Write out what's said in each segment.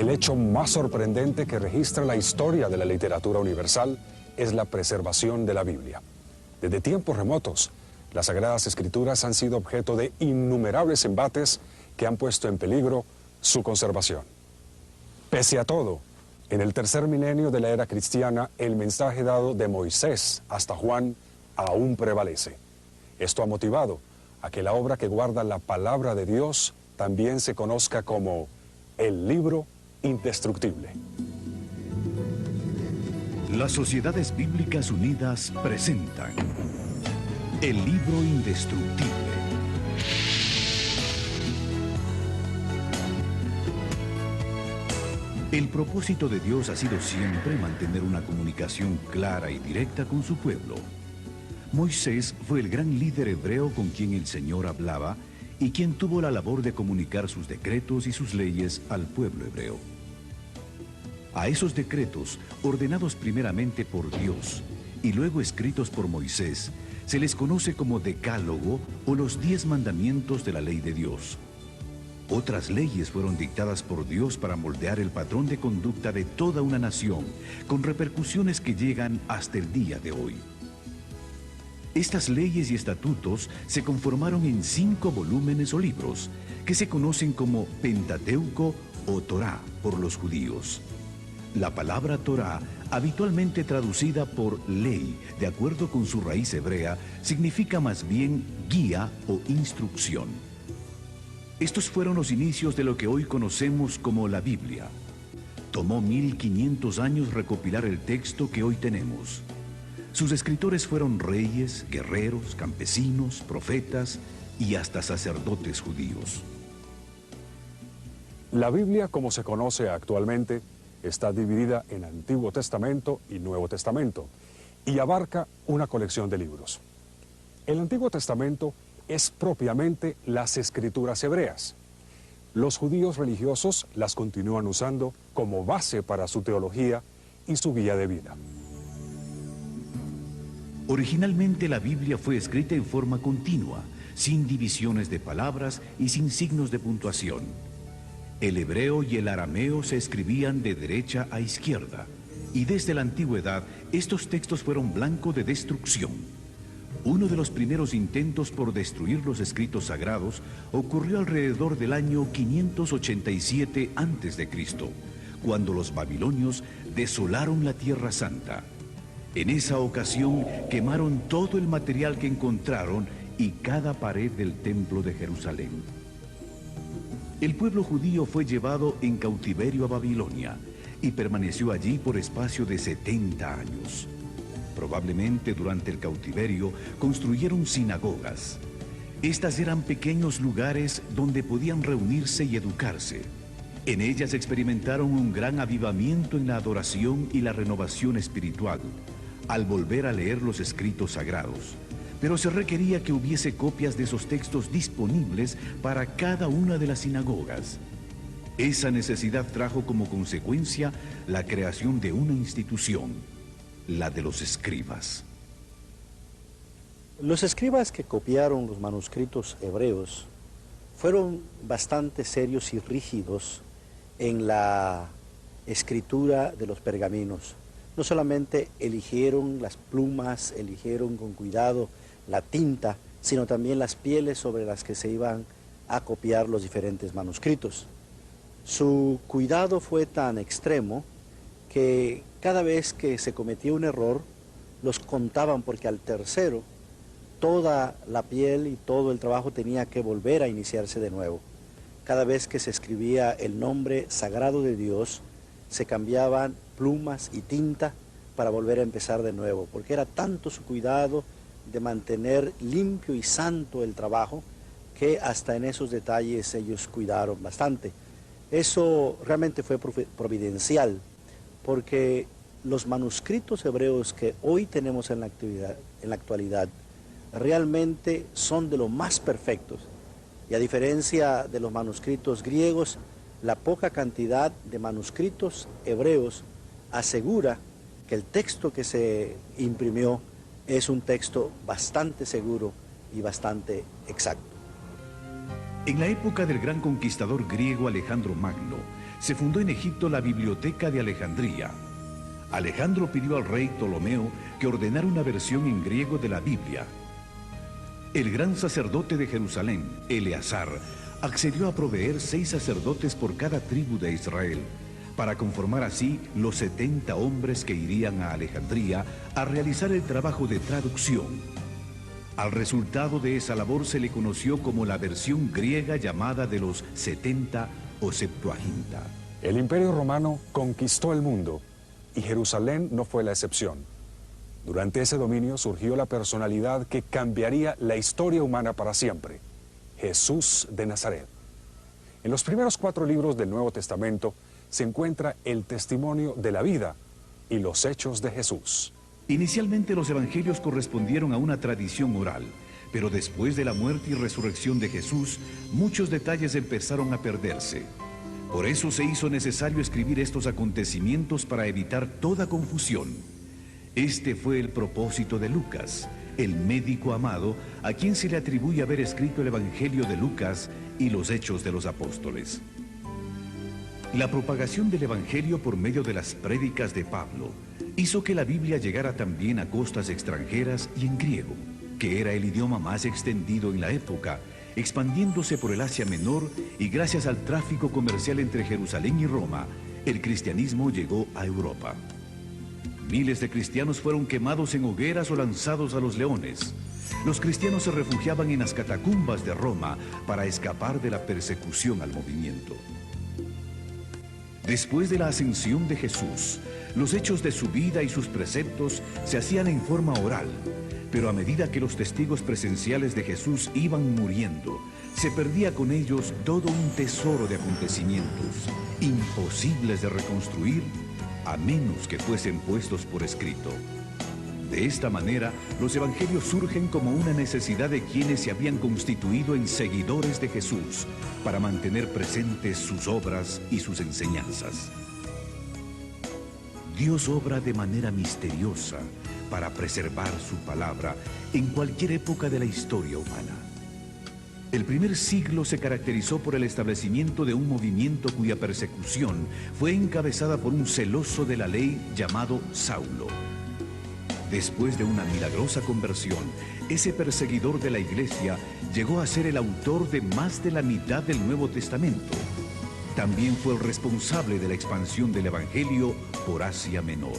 El hecho más sorprendente que registra la historia de la literatura universal es la preservación de la Biblia. Desde tiempos remotos, las Sagradas Escrituras han sido objeto de innumerables embates que han puesto en peligro su conservación. Pese a todo, en el tercer milenio de la era cristiana, el mensaje dado de Moisés hasta Juan aún prevalece. Esto ha motivado a que la obra que guarda la palabra de Dios también se conozca como el libro indestructible. Las Sociedades Bíblicas Unidas presentan el libro indestructible. El propósito de Dios ha sido siempre mantener una comunicación clara y directa con su pueblo. Moisés fue el gran líder hebreo con quien el Señor hablaba y quien tuvo la labor de comunicar sus decretos y sus leyes al pueblo hebreo. A esos decretos, ordenados primeramente por Dios y luego escritos por Moisés, se les conoce como Decálogo o los 10 mandamientos de la ley de Dios. Otras leyes fueron dictadas por Dios para moldear el patrón de conducta de toda una nación, con repercusiones que llegan hasta el día de hoy. Estas leyes y estatutos se conformaron en 5 volúmenes o libros, que se conocen como Pentateuco o Torá por los judíos. La palabra Torá, habitualmente traducida por ley, de acuerdo con su raíz hebrea, significa más bien guía o instrucción. Estos fueron los inicios de lo que hoy conocemos como la Biblia. Tomó 1500 años recopilar el texto que hoy tenemos. Sus escritores fueron reyes, guerreros, campesinos, profetas y hasta sacerdotes judíos. La Biblia, como se conoce actualmente, está dividida en Antiguo Testamento y Nuevo Testamento y abarca una colección de libros. El Antiguo Testamento es propiamente las escrituras hebreas. Los judíos religiosos las continúan usando como base para su teología y su guía de vida. Originalmente la Biblia fue escrita en forma continua, sin divisiones de palabras y sin signos de puntuación. El hebreo y el arameo se escribían de derecha a izquierda, y desde la antigüedad estos textos fueron blanco de destrucción. Uno de los primeros intentos por destruir los escritos sagrados ocurrió alrededor del año 587 a.C., cuando los babilonios desolaron la Tierra Santa. En esa ocasión quemaron todo el material que encontraron y cada pared del templo de Jerusalén. El pueblo judío fue llevado en cautiverio a Babilonia y permaneció allí por espacio de 70 años. Probablemente durante el cautiverio construyeron sinagogas. Estas eran pequeños lugares donde podían reunirse y educarse. En ellas experimentaron un gran avivamiento en la adoración y la renovación espiritual, al volver a leer los escritos sagrados. Pero se requería que hubiese copias de esos textos disponibles para cada una de las sinagogas. Esa necesidad trajo como consecuencia la creación de una institución, la de los escribas. Los escribas que copiaron los manuscritos hebreos fueron bastante serios y rígidos en la escritura de los pergaminos. No solamente eligieron las plumas, eligieron con cuidado la tinta, sino también las pieles sobre las que se iban a copiar los diferentes manuscritos. Su cuidado fue tan extremo que cada vez que se cometía un error, los contaban, porque al tercero toda la piel y todo el trabajo tenía que volver a iniciarse de nuevo. Cada vez que se escribía el nombre sagrado de Dios, se cambiaban plumas y tinta para volver a empezar de nuevo, porque era tanto su cuidado de mantener limpio y santo el trabajo, que hasta en esos detalles ellos cuidaron bastante. Eso realmente fue providencial, porque los manuscritos hebreos que hoy tenemos en la actualidad realmente son de lo más perfectos. Y a diferencia de los manuscritos griegos, la poca cantidad de manuscritos hebreos asegura que el texto que se imprimió es un texto bastante seguro y bastante exacto. En la época del gran conquistador griego Alejandro Magno, se fundó en Egipto la Biblioteca de Alejandría. Alejandro pidió al rey Ptolomeo que ordenara una versión en griego de la Biblia. El gran sacerdote de Jerusalén, Eleazar, accedió a proveer 6 sacerdotes por cada tribu de Israel, para conformar así los 70 hombres que irían a Alejandría a realizar el trabajo de traducción. Al resultado de esa labor se le conoció como la versión griega llamada de los 70 o Septuaginta. El Imperio Romano conquistó el mundo y Jerusalén no fue la excepción. Durante ese dominio surgió la personalidad que cambiaría la historia humana para siempre: Jesús de Nazaret. En los primeros 4 libros del Nuevo Testamento se encuentra el testimonio de la vida y los hechos de Jesús. Inicialmente los evangelios correspondieron a una tradición oral, pero después de la muerte y resurrección de Jesús, muchos detalles empezaron a perderse. Por eso se hizo necesario escribir estos acontecimientos para evitar toda confusión. Este fue el propósito de Lucas, el médico amado, a quien se le atribuye haber escrito el Evangelio de Lucas y los Hechos de los Apóstoles. La propagación del Evangelio por medio de las prédicas de Pablo hizo que la Biblia llegara también a costas extranjeras y en griego, que era el idioma más extendido en la época, expandiéndose por el Asia Menor, y gracias al tráfico comercial entre Jerusalén y Roma, el cristianismo llegó a Europa. Miles de cristianos fueron quemados en hogueras o lanzados a los leones. Los cristianos se refugiaban en las catacumbas de Roma para escapar de la persecución al movimiento. Después de la ascensión de Jesús, los hechos de su vida y sus preceptos se hacían en forma oral, pero a medida que los testigos presenciales de Jesús iban muriendo, se perdía con ellos todo un tesoro de acontecimientos, imposibles de reconstruir a menos que fuesen puestos por escrito. De esta manera, los evangelios surgen como una necesidad de quienes se habían constituido en seguidores de Jesús para mantener presentes sus obras y sus enseñanzas. Dios obra de manera misteriosa para preservar su palabra en cualquier época de la historia humana. El primer siglo se caracterizó por el establecimiento de un movimiento cuya persecución fue encabezada por un celoso de la ley llamado Saulo. Después de una milagrosa conversión, ese perseguidor de la iglesia llegó a ser el autor de más de la mitad del Nuevo Testamento. También fue el responsable de la expansión del Evangelio por Asia Menor.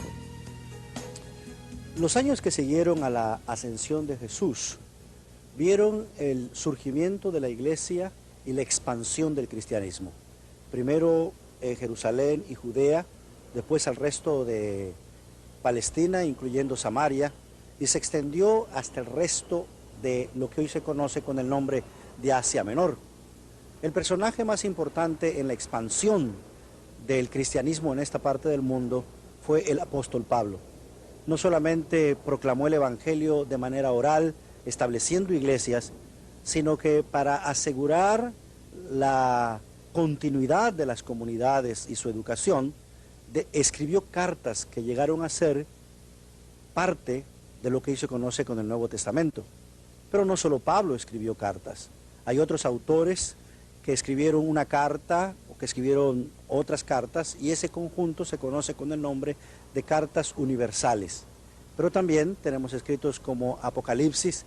Los años que siguieron a la ascensión de Jesús vieron el surgimiento de la iglesia y la expansión del cristianismo. Primero en Jerusalén y Judea, después al resto de Palestina, incluyendo Samaria, y se extendió hasta el resto de lo que hoy se conoce con el nombre de Asia Menor. El personaje más importante en la expansión del cristianismo en esta parte del mundo fue el apóstol Pablo. No solamente proclamó el evangelio de manera oral, estableciendo iglesias, sino que para asegurar la continuidad de las comunidades y su educación, escribió cartas que llegaron a ser parte de lo que hoy se conoce con el Nuevo Testamento. Pero no solo Pablo escribió cartas, hay otros autores que escribieron una carta o que escribieron otras cartas, y ese conjunto se conoce con el nombre de cartas universales. Pero también tenemos escritos como Apocalipsis,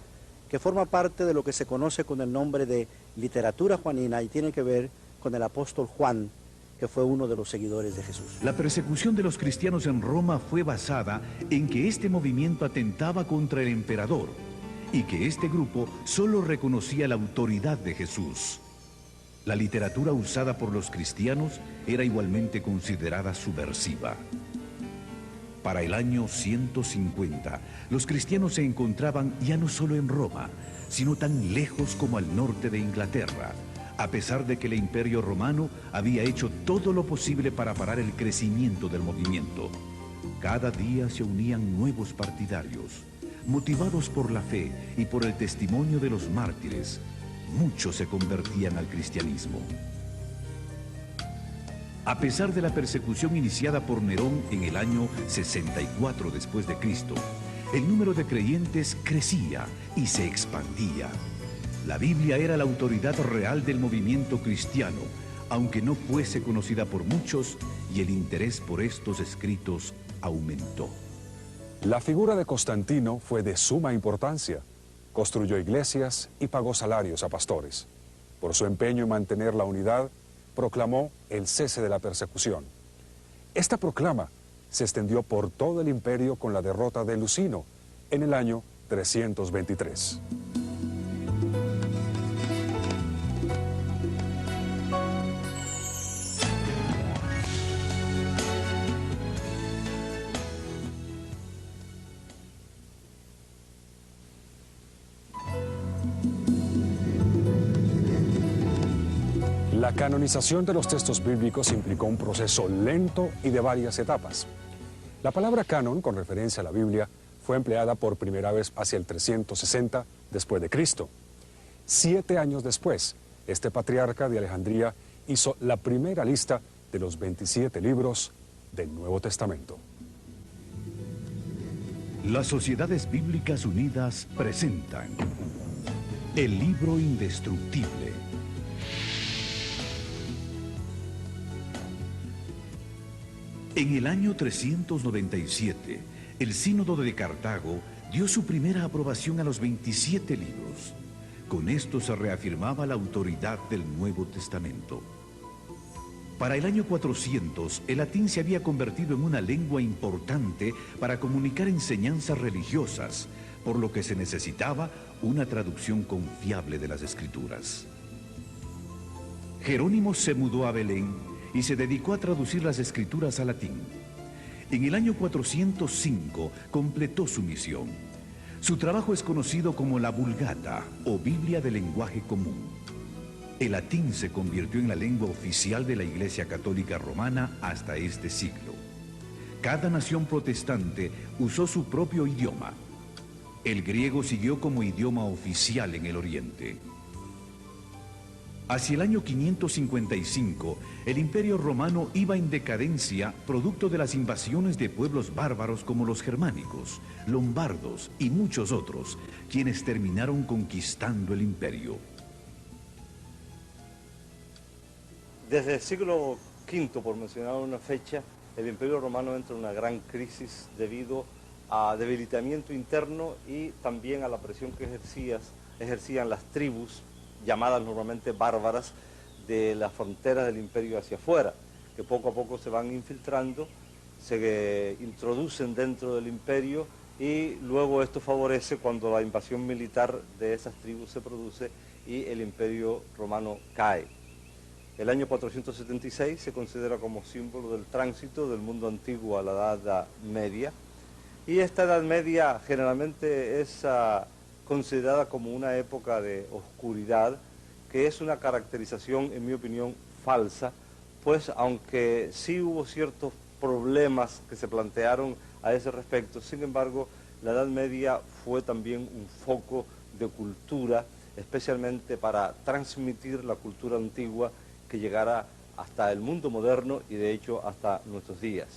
que forma parte de lo que se conoce con el nombre de literatura juanina y tiene que ver con el apóstol Juan, que fue uno de los seguidores de Jesús. La persecución de los cristianos en Roma fue basada en que este movimiento atentaba contra el emperador y que este grupo solo reconocía la autoridad de Jesús. La literatura usada por los cristianos era igualmente considerada subversiva. Para el año 150, los cristianos se encontraban ya no solo en Roma, sino tan lejos como al norte de Inglaterra, a pesar de que el Imperio Romano había hecho todo lo posible para parar el crecimiento del movimiento. Cada día se unían nuevos partidarios. Motivados por la fe y por el testimonio de los mártires, muchos se convertían al cristianismo. A pesar de la persecución iniciada por Nerón en el año 64 después de Cristo, el número de creyentes crecía y se expandía. La Biblia era la autoridad real del movimiento cristiano, aunque no fuese conocida por muchos, y el interés por estos escritos aumentó. La figura de Constantino fue de suma importancia. Construyó iglesias y pagó salarios a pastores. Por su empeño en mantener la unidad, proclamó el cese de la persecución. Esta proclama se extendió por todo el imperio con la derrota de Lucino en el año 323. La canonización de los textos bíblicos implicó un proceso lento y de varias etapas. La palabra canon, con referencia a la Biblia, fue empleada por primera vez hacia el 360 después de Cristo. 7 años después, este patriarca de Alejandría hizo la primera lista de los 27 libros del Nuevo Testamento. Las Sociedades Bíblicas Unidas presentan el libro indestructible. En el año 397, el Sínodo de Cartago dio su primera aprobación a los 27 libros. Con esto se reafirmaba la autoridad del Nuevo Testamento. Para el año 400, el latín se había convertido en una lengua importante para comunicar enseñanzas religiosas, por lo que se necesitaba una traducción confiable de las Escrituras. Jerónimo se mudó a Belén y se dedicó a traducir las Escrituras al latín. En el año 405 completó su misión. Su trabajo es conocido como la Vulgata, o Biblia de lenguaje común. El latín se convirtió en la lengua oficial de la Iglesia Católica Romana hasta este siglo. Cada nación protestante usó su propio idioma. El griego siguió como idioma oficial en el Oriente. Hacia el año 555, el Imperio Romano iba en decadencia producto de las invasiones de pueblos bárbaros como los germánicos, lombardos y muchos otros, quienes terminaron conquistando el imperio. Desde el siglo V, por mencionar una fecha, el Imperio Romano entra en una gran crisis debido a debilitamiento interno y también a la presión que ejercían las tribus llamadas normalmente bárbaras, de las fronteras del imperio hacia afuera, que poco a poco se van infiltrando, se introducen dentro del imperio y luego esto favorece cuando la invasión militar de esas tribus se produce y el imperio romano cae. El año 476 se considera como símbolo del tránsito del mundo antiguo a la Edad Media, y esta Edad Media generalmente es considerada como una época de oscuridad, que es una caracterización, en mi opinión, falsa, pues aunque sí hubo ciertos problemas que se plantearon a ese respecto, sin embargo, la Edad Media fue también un foco de cultura, especialmente para transmitir la cultura antigua que llegara hasta el mundo moderno y de hecho hasta nuestros días.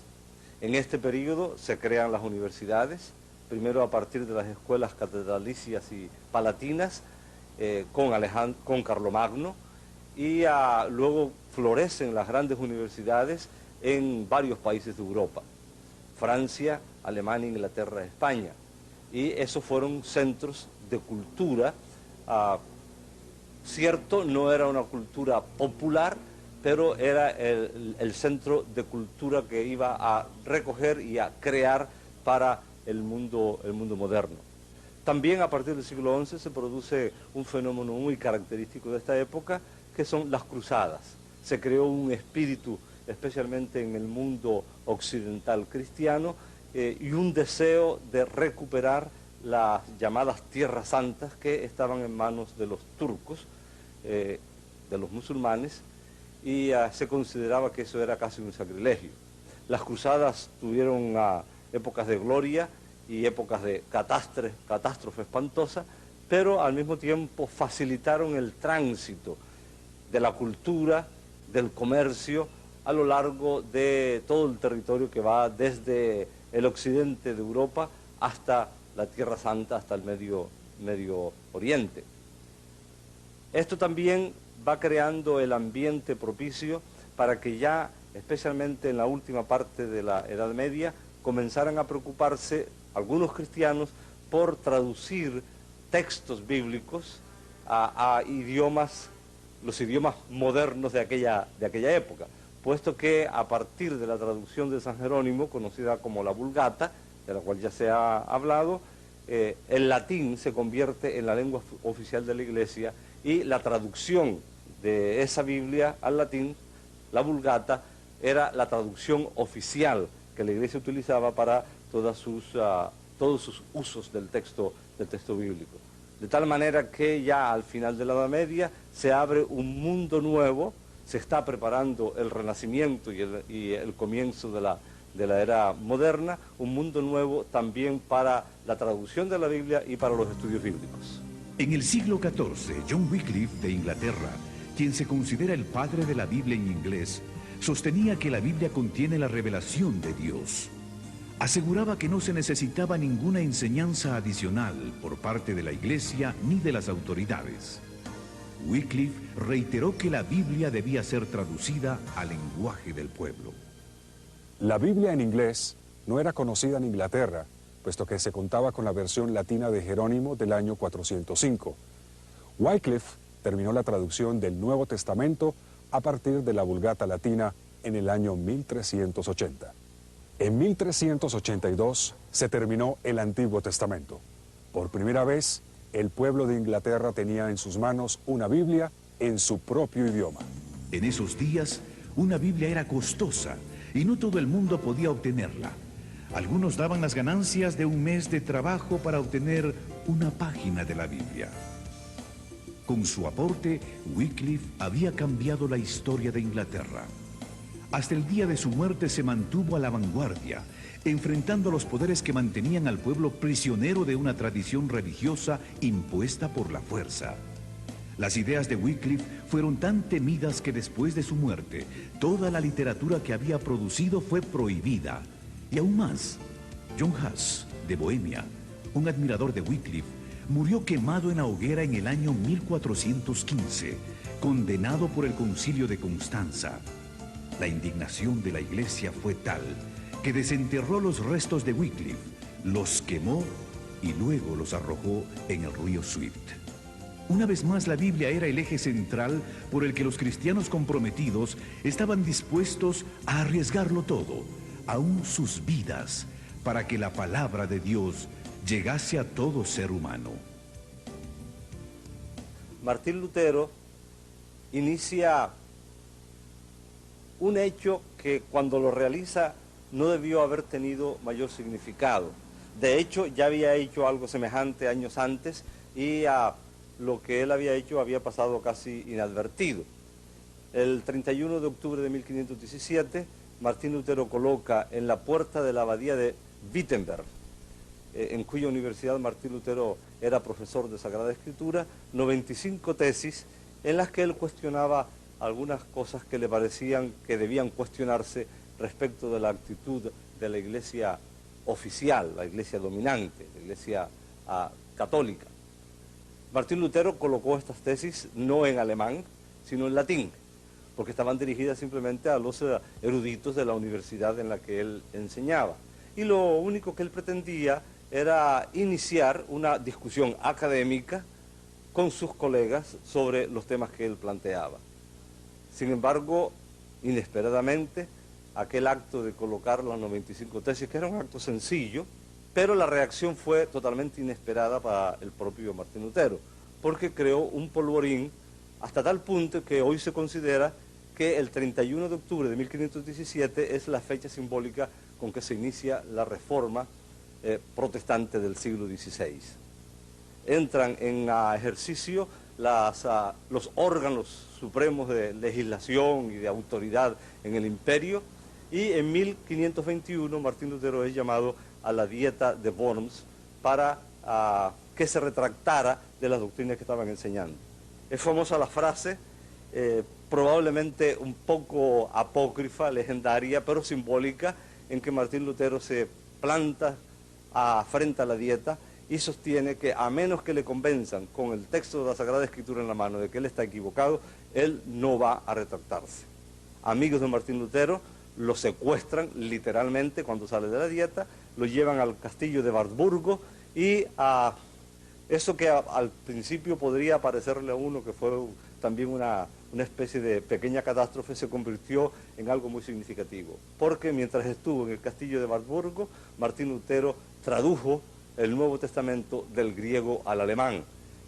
En este periodo se crean las universidades, primero a partir de las escuelas catedralicias y palatinas, con Carlomagno, y luego florecen las grandes universidades en varios países de Europa, Francia, Alemania, Inglaterra, España, y esos fueron centros de cultura. Cierto, no era una cultura popular, pero era el centro de cultura que iba a recoger y a crear para el mundo moderno. También a partir del siglo XI se produce un fenómeno muy característico de esta época, que son las cruzadas. Se creó un espíritu, especialmente en el mundo occidental cristiano, y un deseo de recuperar las llamadas tierras santas que estaban en manos de los turcos, de los musulmanes, y se consideraba que eso era casi un sacrilegio. Las cruzadas tuvieron épocas de gloria y épocas de catástrofe espantosa, pero al mismo tiempo facilitaron el tránsito de la cultura, del comercio, a lo largo de todo el territorio que va desde el occidente de Europa hasta la Tierra Santa, hasta el Medio Oriente. Esto también va creando el ambiente propicio para que ya, especialmente en la última parte de la Edad Media, comenzaran a preocuparse algunos cristianos por traducir textos bíblicos a idiomas, los idiomas modernos de aquella época, puesto que a partir de la traducción de San Jerónimo, conocida como la Vulgata, de la cual ya se ha hablado, el latín se convierte en la lengua oficial de la Iglesia y la traducción de esa Biblia al latín, la Vulgata, era la traducción oficial que la Iglesia utilizaba para todos sus usos del texto bíblico. De tal manera que ya al final de la Edad Media se abre un mundo nuevo, se está preparando el Renacimiento y el comienzo de la era moderna, un mundo nuevo también para la traducción de la Biblia y para los estudios bíblicos. En el siglo XIV, John Wycliffe de Inglaterra, quien se considera el padre de la Biblia en inglés, sostenía que la Biblia contiene la revelación de Dios. Aseguraba que no se necesitaba ninguna enseñanza adicional por parte de la Iglesia ni de las autoridades. Wycliffe reiteró que la Biblia debía ser traducida al lenguaje del pueblo. La Biblia en inglés no era conocida en Inglaterra, puesto que se contaba con la versión latina de Jerónimo del año 405. Wycliffe terminó la traducción del Nuevo Testamento a partir de la Vulgata latina en el año 1380. En 1382 se terminó el Antiguo Testamento. Por primera vez, el pueblo de Inglaterra tenía en sus manos una Biblia en su propio idioma. En esos días, una Biblia era costosa y no todo el mundo podía obtenerla. Algunos daban las ganancias de un mes de trabajo para obtener una página de la Biblia. Con su aporte, Wycliffe había cambiado la historia de Inglaterra. Hasta el día de su muerte se mantuvo a la vanguardia, enfrentando a los poderes que mantenían al pueblo prisionero de una tradición religiosa impuesta por la fuerza. Las ideas de Wycliffe fueron tan temidas que después de su muerte, toda la literatura que había producido fue prohibida. Y aún más, John Huss, de Bohemia, un admirador de Wycliffe, murió quemado en la hoguera en el año 1415, condenado por el Concilio de Constanza. La indignación de la Iglesia fue tal que desenterró los restos de Wycliffe, los quemó y luego los arrojó en el río Swift. Una vez más, la Biblia era el eje central por el que los cristianos comprometidos estaban dispuestos a arriesgarlo todo, aún sus vidas, para que la palabra de Dios llegase a todo ser humano. Martín Lutero inicia un hecho que cuando lo realiza no debió haber tenido mayor significado. De hecho, ya había hecho algo semejante años antes y lo que él había hecho había pasado casi inadvertido. El 31 de octubre de 1517, Martín Lutero coloca en la puerta de la abadía de Wittenberg, en cuya universidad Martín Lutero era profesor de Sagrada Escritura, 95 tesis en las que él cuestionaba algunas cosas que le parecían que debían cuestionarse respecto de la actitud de la Iglesia oficial, la Iglesia dominante, la Iglesia católica. Martín Lutero colocó estas tesis no en alemán, sino en latín, porque estaban dirigidas simplemente a los eruditos de la universidad en la que él enseñaba. Y lo único que él pretendía era iniciar una discusión académica con sus colegas sobre los temas que él planteaba. Sin embargo, inesperadamente, aquel acto de colocar las 95 tesis, que era un acto sencillo, pero la reacción fue totalmente inesperada para el propio Martín Lutero, porque creó un polvorín hasta tal punto que hoy se considera que el 31 de octubre de 1517 es la fecha simbólica con que se inicia la reforma protestante del siglo XVI. Entran en ejercicio los órganos supremos de legislación y de autoridad en el imperio, y en 1521 Martín Lutero es llamado a la Dieta de Worms para que se retractara de las doctrinas que estaban enseñando. Es famosa la frase, probablemente un poco apócrifa, legendaria, pero simbólica, en que Martín Lutero se planta frente a la Dieta y sostiene que a menos que le convenzan con el texto de la Sagrada Escritura en la mano de que él está equivocado, él no va a retractarse. Amigos de Martín Lutero lo secuestran literalmente cuando sale de la dieta, lo llevan al castillo de Wartburgo y a eso que al principio podría parecerle a uno que fue también una especie de pequeña catástrofe, se convirtió en algo muy significativo. Porque mientras estuvo en el castillo de Wartburgo, Martín Lutero tradujo el Nuevo Testamento del griego al alemán,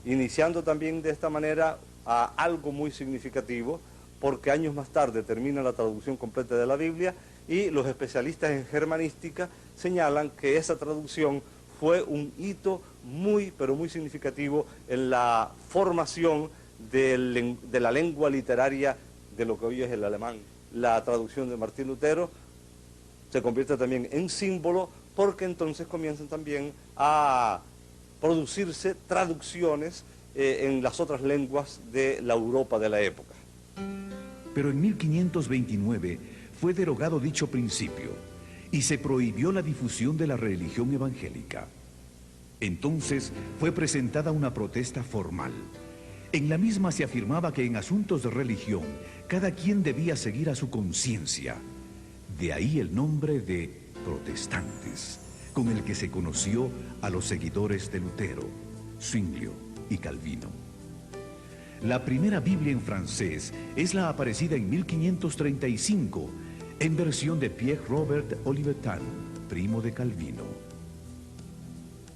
iniciando también de esta manera a algo muy significativo, porque años más tarde termina la traducción completa de la Biblia y los especialistas en germanística señalan que esa traducción fue un hito muy, pero muy significativo en la formación de la lengua literaria de lo que hoy es el alemán. La traducción de Martín Lutero se convierte también en símbolo porque entonces comienzan también a producirse traducciones en las otras lenguas de la Europa de la época. Pero en 1529 fue derogado dicho principio y se prohibió la difusión de la religión evangélica. Entonces fue presentada una protesta formal. En la misma se afirmaba que en asuntos de religión cada quien debía seguir a su conciencia. De ahí el nombre de protestantes, con el que se conoció a los seguidores de Lutero, Zwinglio y Calvino. La primera Biblia en francés es la aparecida en 1535, en versión de Pierre Robert Olivetan, primo de Calvino.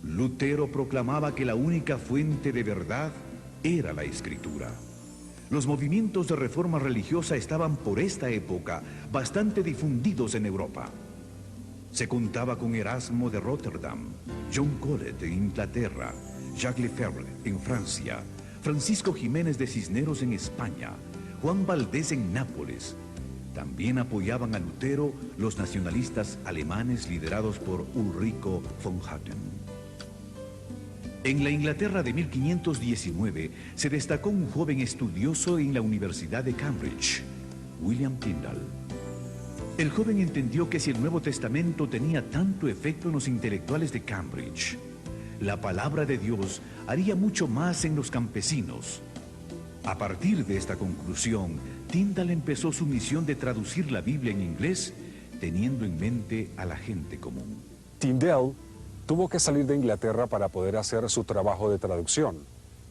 Lutero proclamaba que la única fuente de verdad era la Escritura. Los movimientos de reforma religiosa estaban por esta época bastante difundidos en Europa. Se contaba con Erasmo de Rotterdam, John Colet en Inglaterra, Jacques Lefebvre en Francia, Francisco Jiménez de Cisneros en España, Juan Valdés en Nápoles. También apoyaban a Lutero los nacionalistas alemanes liderados por Ulrico von Hutten. En la Inglaterra de 1519 se destacó un joven estudioso en la Universidad de Cambridge, William Tyndale. El joven entendió que si el Nuevo Testamento tenía tanto efecto en los intelectuales de Cambridge, la palabra de Dios haría mucho más en los campesinos. A partir de esta conclusión, Tyndale empezó su misión de traducir la Biblia en inglés, teniendo en mente a la gente común. Tyndale tuvo que salir de Inglaterra para poder hacer su trabajo de traducción,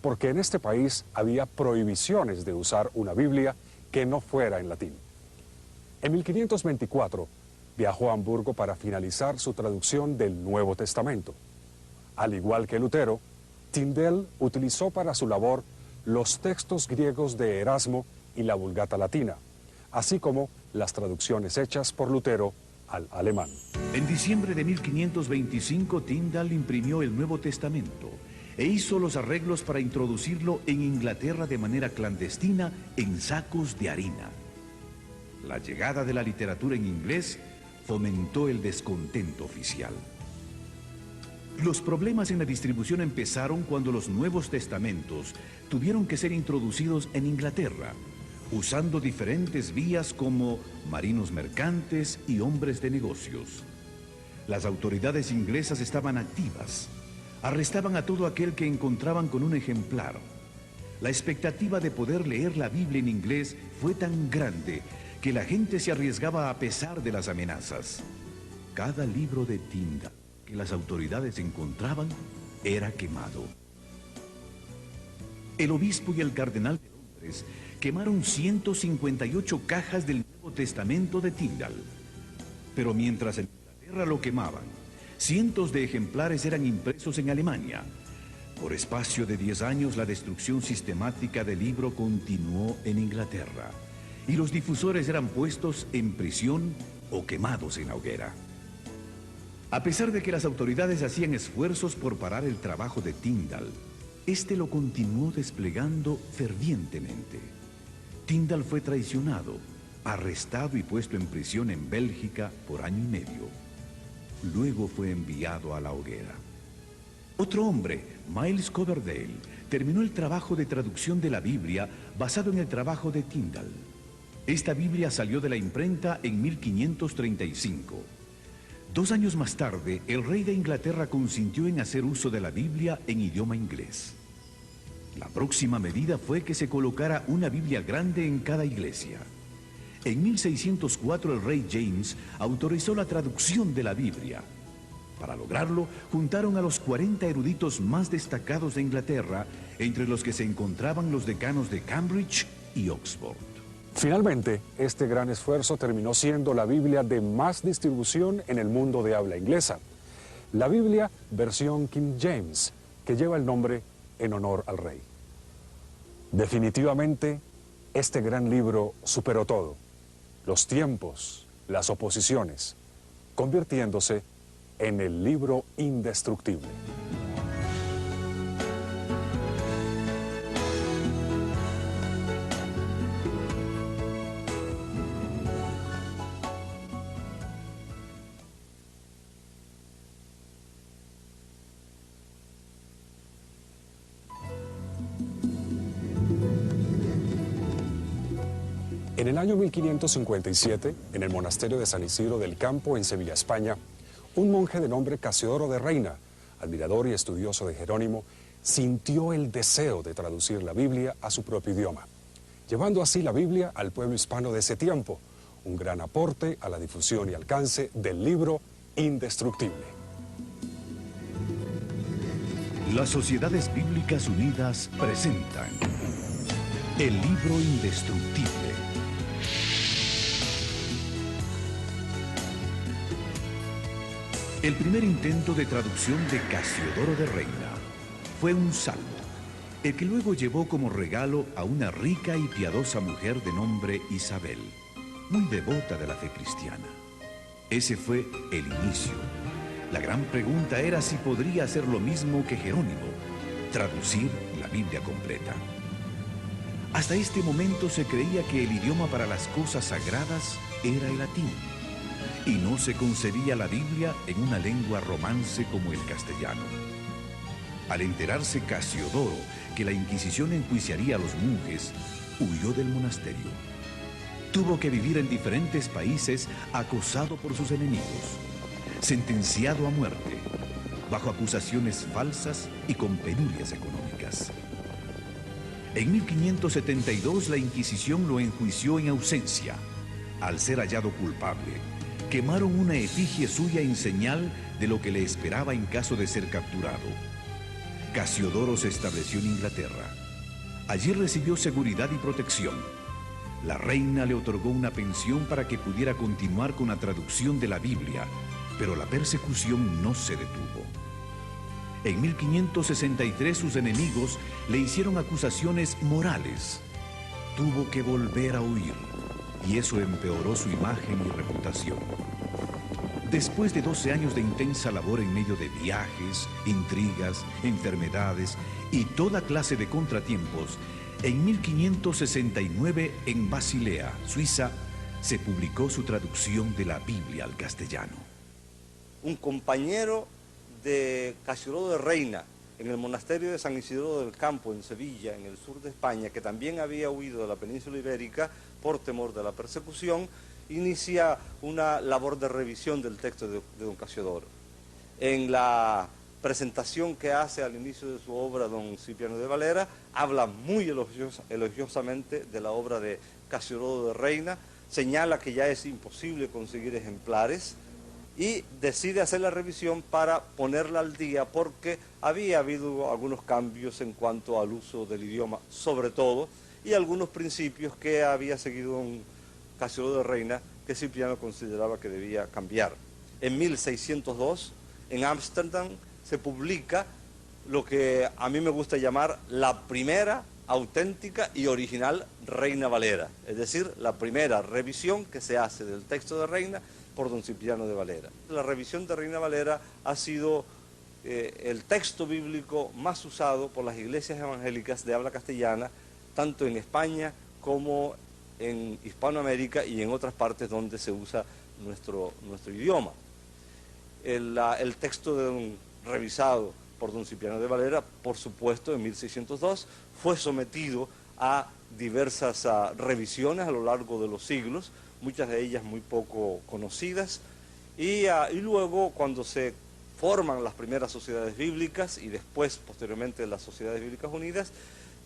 porque en este país había prohibiciones de usar una Biblia que no fuera en latín. En 1524 viajó a Hamburgo para finalizar su traducción del Nuevo Testamento. Al igual que Lutero, Tyndale utilizó para su labor los textos griegos de Erasmo y la Vulgata latina, así como las traducciones hechas por Lutero al alemán. En diciembre de 1525, Tyndale imprimió el Nuevo Testamento e hizo los arreglos para introducirlo en Inglaterra de manera clandestina en sacos de harina. La llegada de la literatura en inglés fomentó el descontento oficial. Los problemas en la distribución empezaron cuando los Nuevos Testamentos tuvieron que ser introducidos en Inglaterra, usando diferentes vías como marinos mercantes y hombres de negocios. Las autoridades inglesas estaban activas. Arrestaban a todo aquel que encontraban con un ejemplar. La expectativa de poder leer la Biblia en inglés fue tan grande que la gente se arriesgaba a pesar de las amenazas. Cada libro de Tyndale que las autoridades encontraban era quemado. El obispo y el cardenal de Londres quemaron 158 cajas del Nuevo Testamento de Tyndale. Pero mientras en Inglaterra lo quemaban, cientos de ejemplares eran impresos en Alemania. Por espacio de 10 años, la destrucción sistemática del libro continuó en Inglaterra, y los difusores eran puestos en prisión o quemados en la hoguera. A pesar de que las autoridades hacían esfuerzos por parar el trabajo de Tyndale, este lo continuó desplegando fervientemente. Tyndale fue traicionado, arrestado y puesto en prisión en Bélgica por año y medio. Luego fue enviado a la hoguera. Otro hombre, Miles Coverdale, terminó el trabajo de traducción de la Biblia basado en el trabajo de Tyndale. Esta Biblia salió de la imprenta en 1535. 2 años más tarde, el rey de Inglaterra consintió en hacer uso de la Biblia en idioma inglés. La próxima medida fue que se colocara una Biblia grande en cada iglesia. En 1604 el rey James autorizó la traducción de la Biblia. Para lograrlo, juntaron a los 40 eruditos más destacados de Inglaterra, entre los que se encontraban los decanos de Cambridge y Oxford. Finalmente, este gran esfuerzo terminó siendo la Biblia de más distribución en el mundo de habla inglesa. La Biblia versión King James, que lleva el nombre en honor al rey. Definitivamente, este gran libro superó todo, los tiempos, las oposiciones, convirtiéndose en el libro indestructible. En el año 1557, en el monasterio de San Isidro del Campo, en Sevilla, España, un monje de nombre Casiodoro de Reina, admirador y estudioso de Jerónimo, sintió el deseo de traducir la Biblia a su propio idioma, llevando así la Biblia al pueblo hispano de ese tiempo, un gran aporte a la difusión y alcance del libro indestructible. Las Sociedades Bíblicas Unidas presentan el libro indestructible. El primer intento de traducción de Casiodoro de Reina fue un salmo, el que luego llevó como regalo a una rica y piadosa mujer de nombre Isabel, muy devota de la fe cristiana. Ese fue el inicio. La gran pregunta era si podría hacer lo mismo que Jerónimo, traducir la Biblia completa. Hasta este momento se creía que el idioma para las cosas sagradas era el latín, y no se concebía la Biblia en una lengua romance como el castellano. Al enterarse Casiodoro que la Inquisición enjuiciaría a los monjes, huyó del monasterio. Tuvo que vivir en diferentes países acosado por sus enemigos, sentenciado a muerte, bajo acusaciones falsas y con penurias económicas. En 1572 la Inquisición lo enjuició en ausencia. Al ser hallado culpable, quemaron una efigie suya en señal de lo que le esperaba en caso de ser capturado. Casiodoro se estableció en Inglaterra. Allí recibió seguridad y protección. La reina le otorgó una pensión para que pudiera continuar con la traducción de la Biblia, pero la persecución no se detuvo. En 1563 sus enemigos le hicieron acusaciones morales. Tuvo que volver a huir, y eso empeoró su imagen y reputación. Después de 12 años de intensa labor en medio de viajes, intrigas, enfermedades y toda clase de contratiempos, en 1569 en Basilea, Suiza, se publicó su traducción de la Biblia al castellano. Un compañero de Casiodoro de Reina en el monasterio de San Isidro del Campo, en Sevilla, en el sur de España, que también había huido de la península ibérica por temor de la persecución, inicia una labor de revisión del texto de don Casiodoro. En la presentación que hace al inicio de su obra don Cipriano de Valera, habla muy elogiosamente de la obra de Casiodoro de Reina, señala que ya es imposible conseguir ejemplares y decide hacer la revisión para ponerla al día porque había habido algunos cambios en cuanto al uso del idioma, sobre todo, y algunos principios que había seguido un Casiodoro de Reina que Cipriano consideraba que debía cambiar. En 1602, en Ámsterdam, se publica lo que a mí me gusta llamar la primera auténtica y original Reina Valera, es decir, la primera revisión que se hace del texto de Reina por don Cipriano de Valera. La revisión de Reina Valera ha sido el texto bíblico más usado por las iglesias evangélicas de habla castellana, tanto en España como en Hispanoamérica y en otras partes donde se usa nuestro idioma. El texto revisado por don Cipriano de Valera, por supuesto, en 1602, fue sometido a diversas revisiones a lo largo de los siglos, muchas de ellas muy poco conocidas, y luego cuando se forman las primeras sociedades bíblicas y después, posteriormente, las Sociedades Bíblicas Unidas,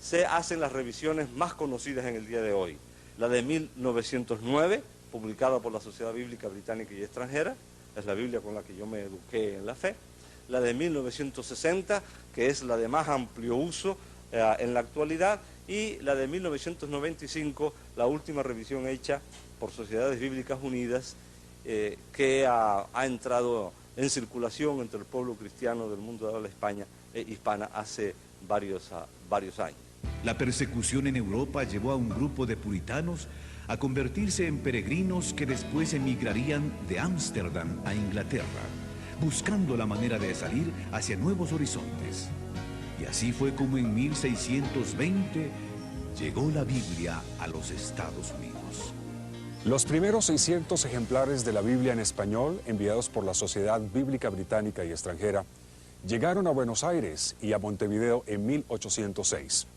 se hacen las revisiones más conocidas en el día de hoy. La de 1909, publicada por la Sociedad Bíblica Británica y Extranjera, es la Biblia con la que yo me eduqué en la fe. La de 1960, que es la de más amplio uso en la actualidad, y la de 1995, la última revisión hecha por Sociedades Bíblicas Unidas, que ha entrado en circulación entre el pueblo cristiano del mundo de habla hispana hace varios años. La persecución en Europa llevó a un grupo de puritanos a convertirse en peregrinos que después emigrarían de Ámsterdam a Inglaterra, buscando la manera de salir hacia nuevos horizontes. Y así fue como en 1620 llegó la Biblia a los Estados Unidos. Los primeros 600 ejemplares de la Biblia en español, enviados por la Sociedad Bíblica Británica y Extranjera, llegaron a Buenos Aires y a Montevideo en 1806.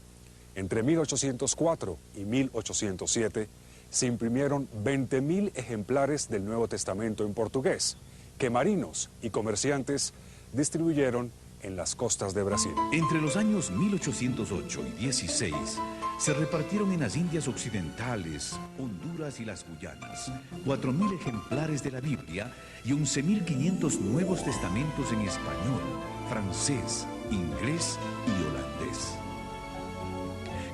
Entre 1804 y 1807 se imprimieron 20.000 ejemplares del Nuevo Testamento en portugués, que marinos y comerciantes distribuyeron en las costas de Brasil. Entre los años 1808 y 16 se repartieron en las Indias Occidentales, Honduras y las Guyanas 4.000 ejemplares de la Biblia y 11.500 Nuevos Testamentos en español, francés, inglés y holandés.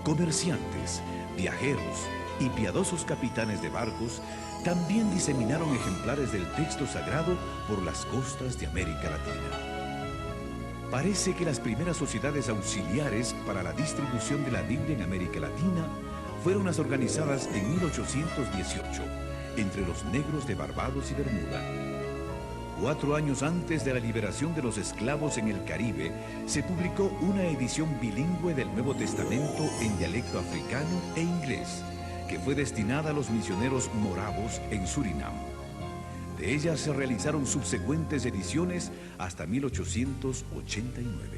Comerciantes, viajeros y piadosos capitanes de barcos también diseminaron ejemplares del texto sagrado por las costas de América Latina. Parece que las primeras sociedades auxiliares para la distribución de la Biblia en América Latina fueron las organizadas en 1818 entre los negros de Barbados y Bermuda. 4 años antes de la liberación de los esclavos en el Caribe, se publicó una edición bilingüe del Nuevo Testamento en dialecto africano e inglés, que fue destinada a los misioneros moravos en Surinam. De ella se realizaron subsecuentes ediciones hasta 1889.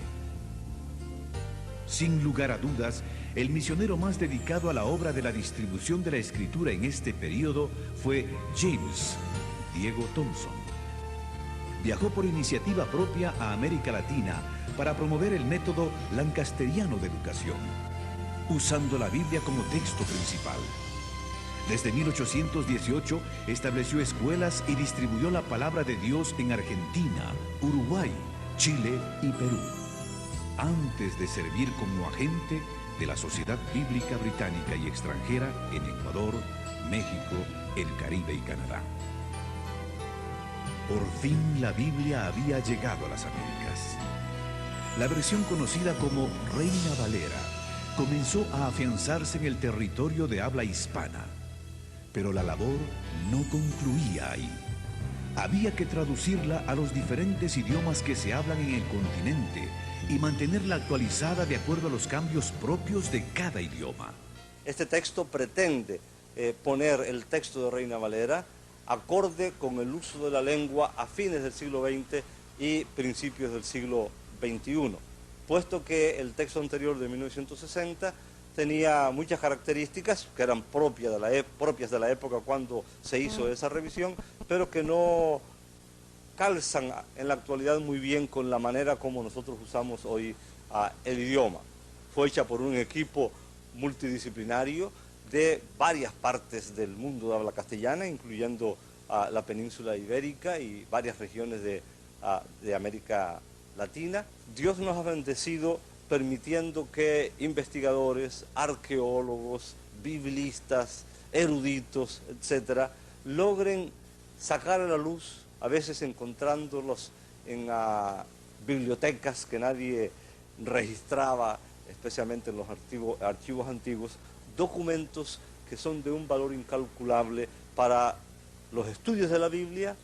Sin lugar a dudas, el misionero más dedicado a la obra de la distribución de la escritura en este periodo fue James Diego Thompson. Viajó por iniciativa propia a América Latina para promover el método lancasteriano de educación, usando la Biblia como texto principal. Desde 1818 estableció escuelas y distribuyó la palabra de Dios en Argentina, Uruguay, Chile y Perú, antes de servir como agente de la Sociedad Bíblica Británica y Extranjera en Ecuador, México, el Caribe y Canadá. Por fin la Biblia había llegado a las Américas. La versión conocida como Reina Valera comenzó a afianzarse en el territorio de habla hispana. Pero la labor no concluía ahí. Había que traducirla a los diferentes idiomas que se hablan en el continente y mantenerla actualizada de acuerdo a los cambios propios de cada idioma. Este texto pretende poner el texto de Reina Valera acorde con el uso de la lengua a fines del siglo XX y principios del siglo XXI, puesto que el texto anterior de 1960 tenía muchas características que eran propias de la época cuando se hizo esa revisión, pero que no calzan en la actualidad muy bien con la manera como nosotros usamos hoy el idioma. Fue hecha por un equipo multidisciplinario de varias partes del mundo de habla castellana, incluyendo la península ibérica y varias regiones de América Latina. Dios nos ha bendecido permitiendo que investigadores, arqueólogos, biblistas, eruditos, etcétera, logren sacar a la luz, a veces encontrándolos en bibliotecas que nadie registraba, especialmente en los archivos antiguos, documentos que son de un valor incalculable para los estudios de la Biblia,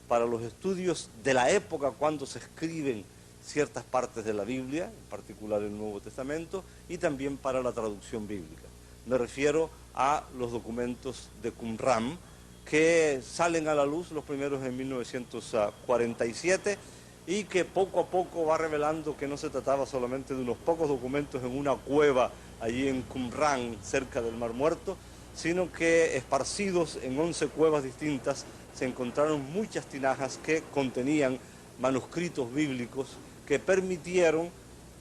para los estudios de la época cuando se escriben ciertas partes de la Biblia, en particular el Nuevo Testamento, y también para la traducción bíblica. Me refiero a los documentos de Qumran, que salen a la luz los primeros en 1947 y que poco a poco va revelando que no se trataba solamente de unos pocos documentos en una cueva allí en Qumran, cerca del Mar Muerto, sino que esparcidos en 11 cuevas distintas se encontraron muchas tinajas que contenían manuscritos bíblicos que permitieron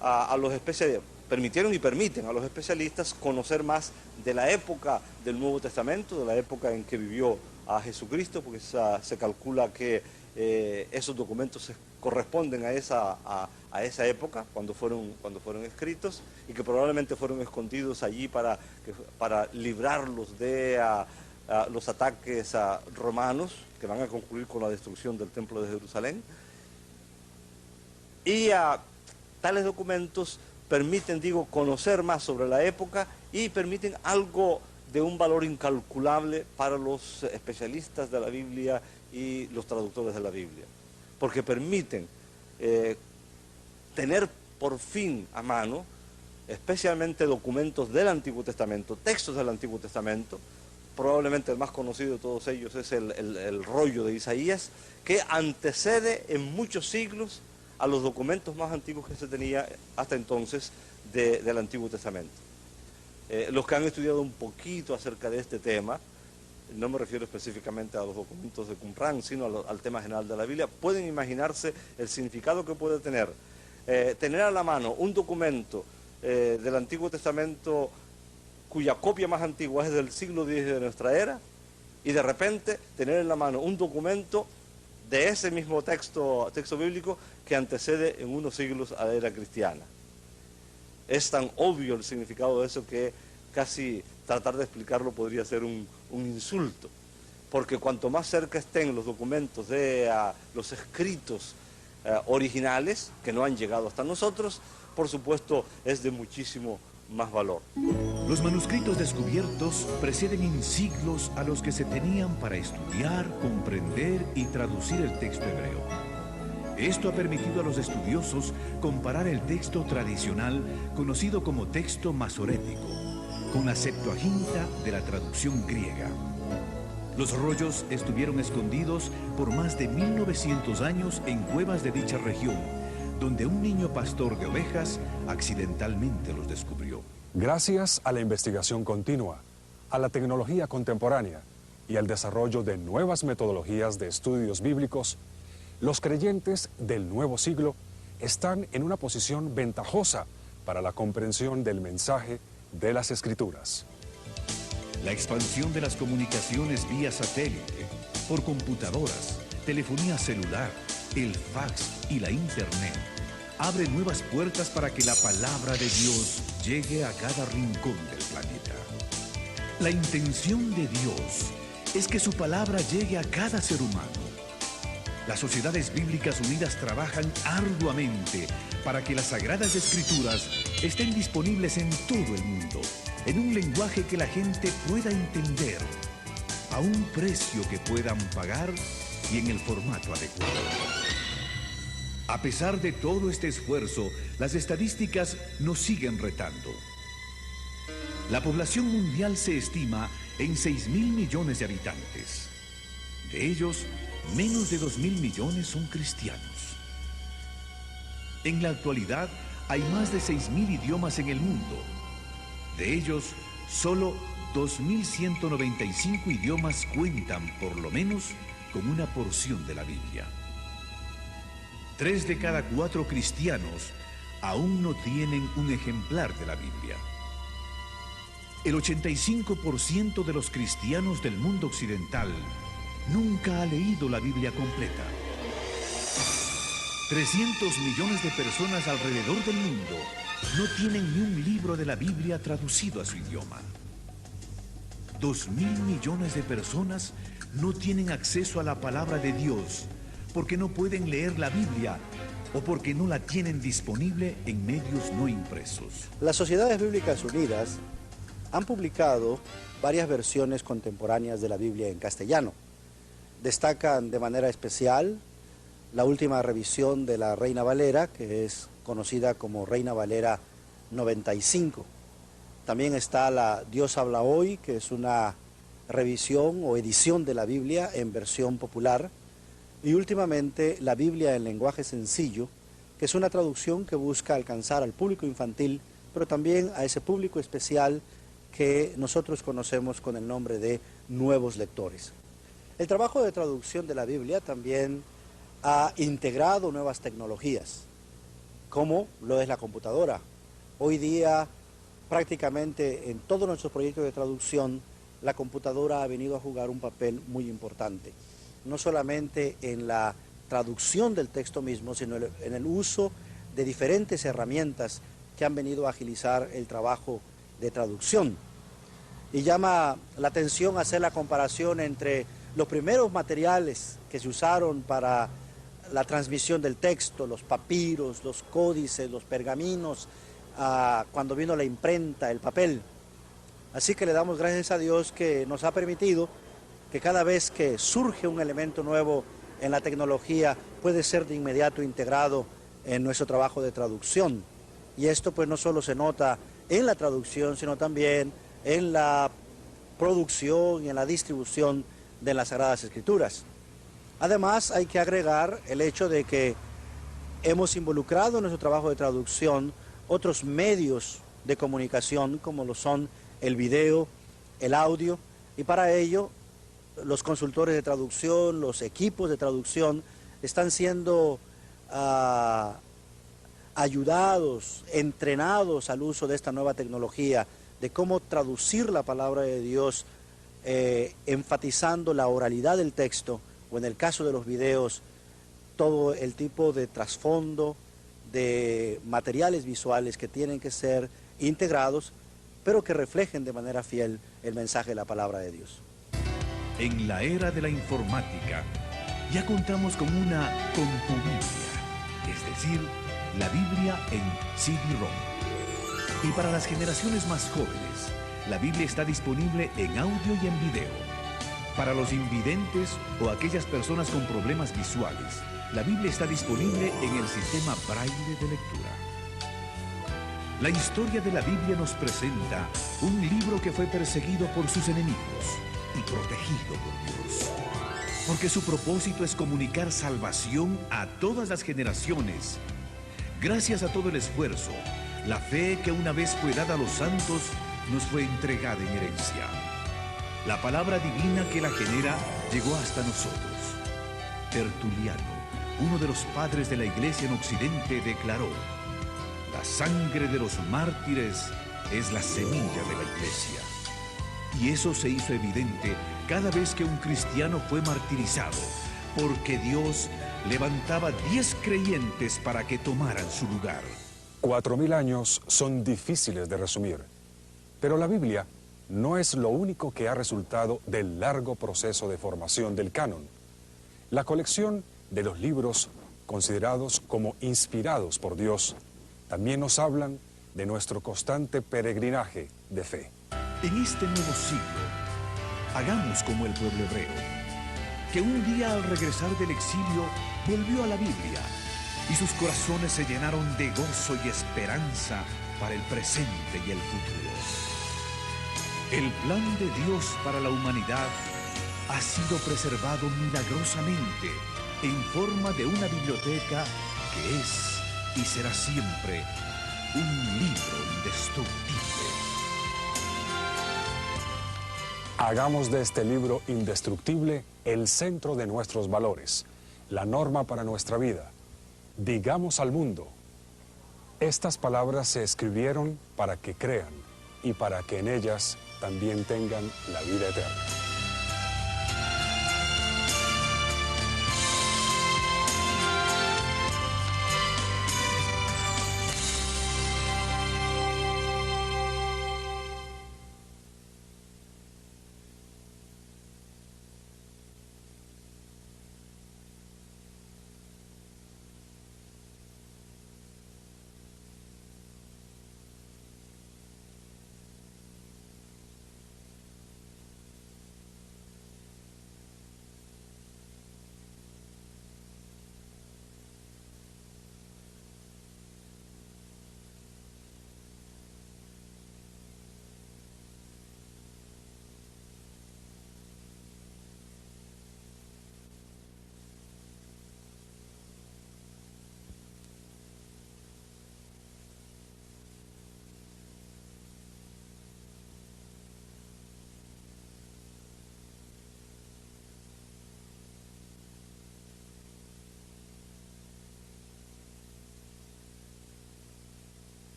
a los especialistas, permitieron y permiten a los especialistas conocer más de la época del Nuevo Testamento, de la época en que vivió a Jesucristo, porque se calcula que esos documentos corresponden a esa época, cuando fueron escritos, y que probablemente fueron escondidos allí para librarlos de los ataques romanos, que van a concluir con la destrucción del Templo de Jerusalén. Y tales documentos permiten, conocer más sobre la época y permiten algo de un valor incalculable para los especialistas de la Biblia y los traductores de la Biblia, porque permiten tener por fin a mano, especialmente documentos del Antiguo Testamento, textos del Antiguo Testamento. Probablemente el más conocido de todos ellos es el rollo de Isaías, que antecede en muchos siglos a los documentos más antiguos que se tenía hasta entonces del Antiguo Testamento. Los que han estudiado un poquito acerca de este tema, no me refiero específicamente a los documentos de Qumran, sino al tema general de la Biblia, pueden imaginarse el significado que puede tener a la mano un documento del Antiguo Testamento cuya copia más antigua es del siglo X de nuestra era, y de repente tener en la mano un documento de ese mismo texto bíblico que antecede en unos siglos a la era cristiana. Es tan obvio el significado de eso que casi tratar de explicarlo podría ser un insulto, porque cuanto más cerca estén los documentos de los escritos originales, que no han llegado hasta nosotros, por supuesto es de muchísimo más valor. Los manuscritos descubiertos preceden en siglos a los que se tenían para estudiar, comprender y traducir el texto hebreo. Esto ha permitido a los estudiosos comparar el texto tradicional, conocido como texto masorético, con la Septuaginta de la traducción griega. Los rollos estuvieron escondidos por más de 1900 años en cuevas de dicha región, donde un niño pastor de ovejas accidentalmente los descubrió. Gracias a la investigación continua, a la tecnología contemporánea y al desarrollo de nuevas metodologías de estudios bíblicos, los creyentes del nuevo siglo están en una posición ventajosa para la comprensión del mensaje de las Escrituras. La expansión de las comunicaciones vía satélite, por computadoras, telefonía celular, el fax y la internet abre nuevas puertas para que la palabra de Dios llegue a cada rincón del planeta. La intención de Dios es que su palabra llegue a cada ser humano. Las Sociedades Bíblicas Unidas trabajan arduamente para que las Sagradas Escrituras estén disponibles en todo el mundo, en un lenguaje que la gente pueda entender, a un precio que puedan pagar y en el formato adecuado. A pesar de todo este esfuerzo, las estadísticas nos siguen retando. La población mundial se estima en 6.000 millones de habitantes. De ellos, menos de 2.000 millones son cristianos. En la actualidad, hay más de 6.000 idiomas en el mundo. De ellos, solo 2.195 idiomas cuentan, por lo menos, con una porción de la Biblia. 3 de cada 4 cristianos aún no tienen un ejemplar de la Biblia. El 85% de los cristianos del mundo occidental nunca ha leído la Biblia completa. 300 millones de personas alrededor del mundo no tienen ni un libro de la Biblia traducido a su idioma. 2.000 millones de personas no tienen acceso a la palabra de Dios porque no pueden leer la Biblia o porque no la tienen disponible en medios no impresos. Las Sociedades Bíblicas Unidas han publicado varias versiones contemporáneas de la Biblia en castellano. Destacan de manera especial la última revisión de la Reina Valera, que es conocida como Reina Valera 95. También está la Dios habla hoy, que es una revisión o edición de la Biblia en versión popular. Y últimamente la Biblia en lenguaje sencillo, que es una traducción que busca alcanzar al público infantil, pero también a ese público especial que nosotros conocemos con el nombre de nuevos lectores. El trabajo de traducción de la Biblia también ha integrado nuevas tecnologías, como lo es la computadora. Hoy día, prácticamente en todos nuestros proyectos de traducción, la computadora ha venido a jugar un papel muy importante, no solamente en la traducción del texto mismo, sino en el uso de diferentes herramientas que han venido a agilizar el trabajo de traducción. Y llama la atención hacer la comparación entre los primeros materiales que se usaron para la transmisión del texto, los papiros, los códices, los pergaminos, cuando vino la imprenta, el papel. Así que le damos gracias a Dios que nos ha permitido que cada vez que surge un elemento nuevo en la tecnología puede ser de inmediato integrado en nuestro trabajo de traducción. Y esto pues no solo se nota en la traducción, sino también en la producción y en la distribución de las Sagradas Escrituras. Además hay que agregar el hecho de que hemos involucrado en nuestro trabajo de traducción otros medios de comunicación como lo son el video, el audio, y para ello los consultores de traducción, los equipos de traducción están siendo ayudados, entrenados al uso de esta nueva tecnología, de cómo traducir la palabra de Dios, enfatizando la oralidad del texto, o en el caso de los videos, todo el tipo de trasfondo, de materiales visuales que tienen que ser integrados, pero que reflejen de manera fiel el mensaje de la palabra de Dios. En la era de la informática, ya contamos con una compubiblia, es decir, la Biblia en CD-ROM. Y para las generaciones más jóvenes, la Biblia está disponible en audio y en video. Para los invidentes o aquellas personas con problemas visuales, la Biblia está disponible en el sistema Braille de lectura. La historia de la Biblia nos presenta un libro que fue perseguido por sus enemigos y protegido por Dios. Porque su propósito es comunicar salvación a todas las generaciones. Gracias a todo el esfuerzo, la fe que una vez fue dada a los santos nos fue entregada en herencia. La palabra divina que la genera llegó hasta nosotros. Tertuliano, uno de los padres de la Iglesia en Occidente, declaró: la sangre de los mártires es la semilla de la Iglesia. Y eso se hizo evidente cada vez que un cristiano fue martirizado, porque Dios levantaba 10 creyentes para que tomaran su lugar. 4000 años son difíciles de resumir, pero la Biblia no es lo único que ha resultado del largo proceso de formación del canon. La colección de los libros considerados como inspirados por Dios también nos hablan de nuestro constante peregrinaje de fe. En este nuevo siglo, hagamos como el pueblo hebreo, que un día al regresar del exilio volvió a la Biblia y sus corazones se llenaron de gozo y esperanza para el presente y el futuro. El plan de Dios para la humanidad ha sido preservado milagrosamente en forma de una biblioteca que es y será siempre un libro indestructible. Hagamos de este libro indestructible el centro de nuestros valores, la norma para nuestra vida. Digamos al mundo: estas palabras se escribieron para que crean y para que en ellas también tengan la vida eterna.